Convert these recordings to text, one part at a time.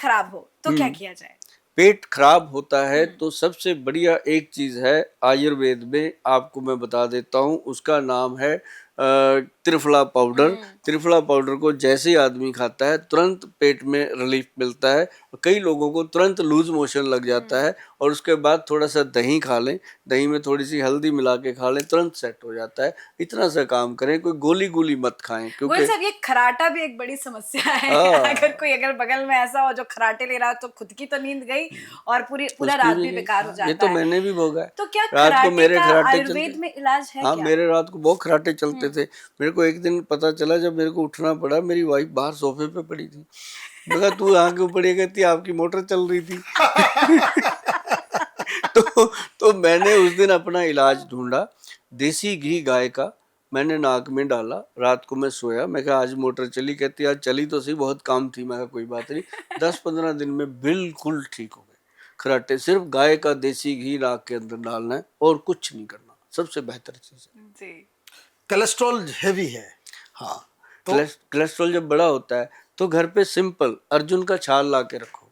खराब हो तो क्या किया जाए? पेट खराब होता है तो सबसे बढ़िया एक चीज है आयुर्वेद में, आपको मैं बता देता हूँ, उसका नाम है त्रिफला पाउडर। त्रिफला पाउडर को जैसे ही आदमी खाता है तुरंत पेट में रिलीफ मिलता है। कई लोगों को तुरंत लूज मोशन लग जाता है, और उसके बाद थोड़ा सा दही खा लें, दही में थोड़ी सी हल्दी मिला के खा लें, तुरंत सेट हो जाता है। इतना सा काम करें, कोई गोली गोली मत खाएं, गोयल क्योंकि साहब ये खराटा भी एक बड़ी समस्या है। हाँ, अगर कोई अगर बगल में ऐसा हो जो खराटे ले रहा हो तो खुद की तो नींद गई और पूरा उसकी रात भी भी गई। बेकार हो हाँ, ये जाता तो है। मैंने भी भोगा है। तो क्या रात को खराटे मेरे का खराटे चलते, आयुर्वेद में इलाज है हाँ क्या? मेरे रात को बहुत खराटे चलते थे। मेरे को एक दिन पता चला, जब मेरे को उठना पड़ा, मेरी वाइफ बाहर सोफे पे पड़ी थी। मैं कहा तू यहाँ क्यों पड़ी? कहती आपकी मोटर चल रही थी। तो मैंने उस दिन अपना इलाज ढूंढा, देसी घी गाय का मैंने नाक में डाला। रात को मैं सोया, मैं कहा आज मोटर चली। कहती आज चली तो सही, बहुत काम थी। मैं कहा कोई बात नहीं। 10-15 दिन में बिल्कुल ठीक हो गए खराटे। सिर्फ गाय का देसी घी नाक के अंदर डालना है और कुछ नहीं करना, सबसे बेहतर चीज है जी। कोलेस्ट्रॉल हैवी है। हाँ, तो कोलेस्ट्रॉल जब बड़ा होता है तो घर पे सिंपल अर्जुन का छाल ला के रखो।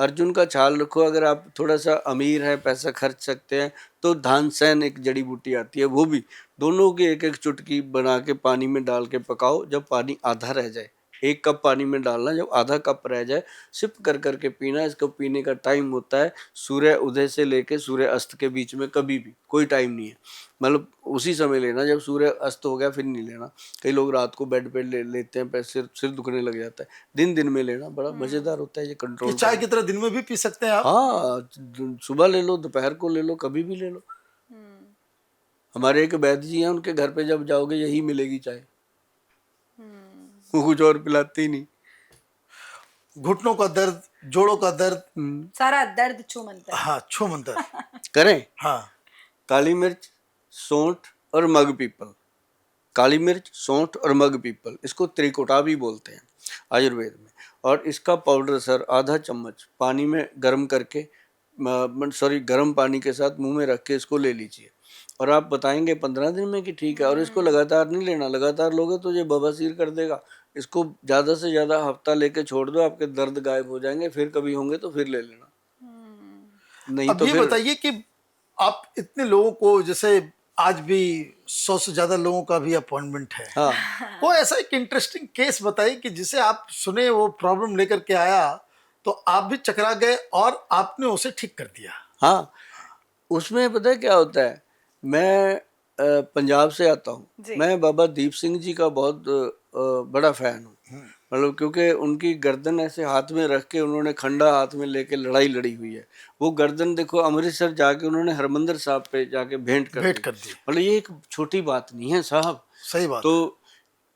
अर्जुन का छाल रखो। अगर आप थोड़ा सा अमीर है, पैसा खर्च सकते हैं, तो धानसैन एक जड़ी बूटी आती है, वो भी दोनों की एक एक चुटकी बना के पानी में डाल के पकाओ। जब पानी आधा रह जाए, 1 कप पानी में डालना, जब आधा कप रह जाए सिप कर करके पीना। इसको पीने का टाइम होता है सूर्य उदय से लेके सूर्य अस्त के बीच में, कभी भी कोई टाइम नहीं है, मतलब उसी समय लेना। जब सूर्य अस्त हो गया फिर नहीं लेना। कई लोग रात को बेड पे लेते हैं, सिर दुखने लग जाता है। दिन में लेना बड़ा मजेदार होता है ये कि कंट्रोल चाय की तरह दिन में भी पी सकते हैं आप? हाँ, सुबह ले लो, दोपहर को ले लो, कभी भी ले लो। हमारे एक वैद्य जी हैं, उनके घर पे जब जाओगे यही मिलेगी चाय। वो कुछ और पिलाते ही नहीं। घुटनों का दर्द, जोड़ों का दर्द, सारा दर्द छूमंतर। हाँ छूमंतर करें। हाँ, काली मिर्च, सौंठ और मग पीपल। काली मिर्च, सौंठ और मग पीपल, इसको त्रिकोटा भी बोलते हैं आयुर्वेद में। और इसका पाउडर सर आधा चम्मच पानी में गर्म करके, गर्म पानी के साथ मुंह में रख के इसको ले लीजिए, और आप बताएंगे 15 दिन में कि ठीक है। और इसको लगातार नहीं लेना, लगातार लोगे तो ये बवासीर कर देगा। इसको ज़्यादा से ज़्यादा हफ्ता लेके छोड़ दो, आपके दर्द गायब हो जाएंगे। फिर कभी होंगे तो फिर ले लेना, नहीं अब तो ये फिर। बताइए कि आप इतने लोगों को, जैसे आज भी 100 से ज्यादा लोगों का भी अपॉइंटमेंट है, हाँ, वो ऐसा एक इंटरेस्टिंग केस बताइए कि जिसे आप सुने, वो प्रॉब्लम लेकर के आया तो आप भी चकरा गए और आपने उसे ठीक कर दिया। हाँ, उसमें पता है क्या होता है, मैं पंजाब से आता हूँ। मैं बाबा दीप सिंह जी का बहुत बड़ा फैन हूँ। मतलब क्योंकि उनकी गर्दन ऐसे हाथ में रख के, उन्होंने खंडा हाथ में लेके लड़ाई लड़ी हुई है। वो गर्दन देखो, अमृतसर जाके उन्होंने हरमंदिर साहब पे जाके भेंट कर दी। मतलब ये एक छोटी बात नहीं है साहब। सही बात। तो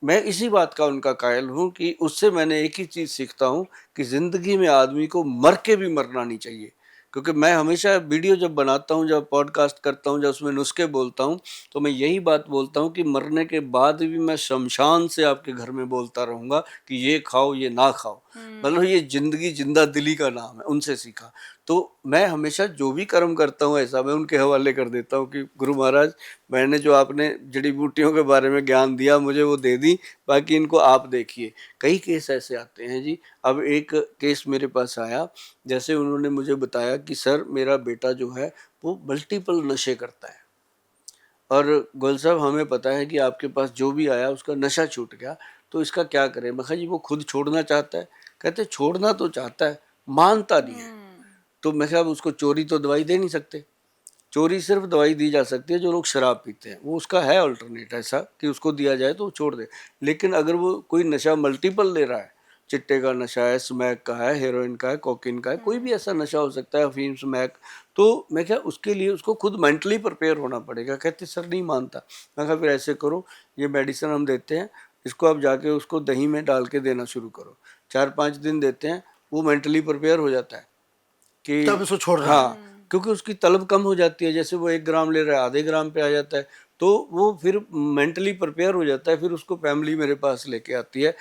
मैं इसी बात का उनका कायल हूँ कि उससे मैंने एक ही चीज़ सीखता हूँ कि ज़िंदगी में आदमी को मर के भी मरना नहीं चाहिए। क्योंकि मैं हमेशा वीडियो जब बनाता हूँ, जब पॉडकास्ट करता हूँ, जब उसमें नुस्खे बोलता हूँ, तो मैं यही बात बोलता हूँ कि मरने के बाद भी मैं शमशान से आपके घर में बोलता रहूँगा कि ये खाओ, ये ना खाओ। मतलब ये जिंदगी जिंदा दिली का नाम है, उनसे सीखा। तो मैं हमेशा जो भी कर्म करता हूँ ऐसा मैं उनके हवाले कर देता हूँ कि गुरु महाराज, मैंने जो आपने जड़ी बूटियों के बारे में ज्ञान दिया मुझे वो दे दी, बाकी इनको आप देखिए। कई केस ऐसे आते हैं जी। अब एक केस मेरे पास आया, जैसे उन्होंने मुझे बताया कि सर मेरा बेटा जो है वो मल्टीपल नशे करता है, और गोयल साहब हमें पता है कि आपके पास जो भी आया उसका नशा छूट गया, तो इसका क्या करें? मैं कहा जी वो खुद छोड़ना चाहता है। कहते छोड़ना तो चाहता है, मानता नहीं है। तो मैं कहा उसको चोरी तो दवाई दे नहीं सकते, चोरी सिर्फ दवाई दी जा सकती है जो लोग शराब पीते हैं, वो उसका है अल्टरनेट ऐसा कि उसको दिया जाए तो वो छोड़ दे। लेकिन अगर वो कोई नशा मल्टीपल ले रहा है, चिट्टे का नशा है, स्मैक का है, हेरोइन का है, कोकीन का है, कोई भी ऐसा नशा हो सकता है, अफीम, स्मैक, तो मैं क्या उसके लिए उसको खुद मेंटली प्रिपेयर होना पड़ेगा। कहते सर नहीं मानता। मैं कहा फिर ऐसे करो, ये मेडिसिन हम देते हैं, इसको आप जाके उसको दही में डाल के देना शुरू करो, 4-5 दिन देते हैं, वो मेंटली प्रिपेयर हो जाता है कि तब इसको छोड़ रहा है। हाँ, क्योंकि उसकी तलब कम हो जाती है। जैसे वो 1 ग्राम ले रहा है, आधे ग्राम पे आ जाता है, तो वो फिर मेंटली प्रिपेयर हो जाता है। फिर उसको फैमिली मेरे पास लेके आती है,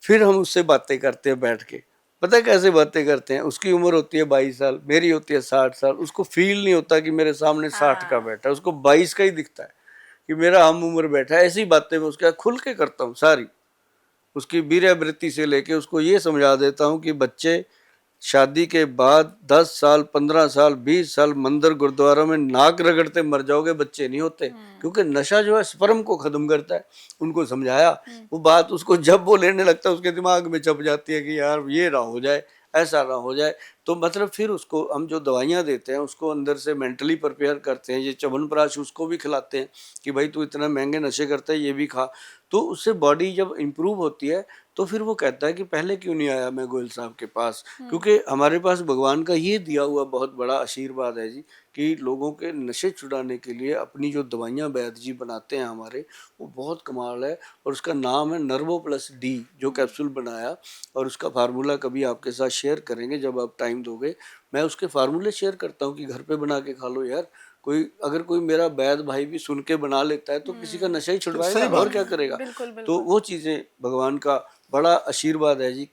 फिर हम उससे बातें करते हैं बैठ के। पता है कैसे बातें करते हैं? उसकी उम्र होती है 22 साल, मेरी होती है 60 साल। उसको फील नहीं होता कि मेरे सामने 60 का बैठा है, उसको 22 का ही दिखता है कि मेरा हम उम्र बैठा है। ऐसी बातें मैं उसके खुल के करता हूँ सारी। उसकी वीर्यावृत्ति से लेके उसको ये समझा देता हूँ कि बच्चे शादी के बाद 10 साल, 15 साल, 20 साल मंदिर गुरुद्वारा में नाक रगड़ते मर जाओगे, बच्चे नहीं होते। क्योंकि नशा जो है स्पर्म को खत्म करता है। उनको समझाया, वो बात उसको जब वो लेने लगता है उसके दिमाग में चप जाती है कि यार ये ना हो जाए, ऐसा ना हो जाए। तो मतलब फिर उसको हम जो दवाइयाँ देते हैं उसको अंदर से मेंटली प्रिपेयर करते हैं। ये च्यवनप्राश उसको भी खिलाते हैं कि भाई तू इतना महंगे नशे करता है, ये भी खा। तो उससे बॉडी जब इम्प्रूव होती है तो फिर वो कहता है कि पहले क्यों नहीं आया मैं गोयल साहब के पास। क्योंकि हमारे पास भगवान का ये दिया हुआ बहुत बड़ा आशीर्वाद है जी कि लोगों के नशे छुड़ाने के लिए अपनी जो दवाइयाँ वैद्य जी बनाते हैं हमारे, वो बहुत कमाल है। और उसका नाम है नर्वो प्लस डी, जो कैप्सूल बनाया। और उसका फार्मूला कभी आपके साथ शेयर करेंगे जब आप टाइम दोगे। मैं उसके फार्मूले शेयर करता हूँ कि घर पे बना के खा लो यार। कोई अगर कोई मेरा वैद्य भाई भी सुन के बना लेता है तो किसी का नशा ही छुड़वाएगा, सही बात और क्या है। करेगा। बिल्कुल तो बिल्कुल। वो चीज़ें भगवान का बड़ा आशीर्वाद है जी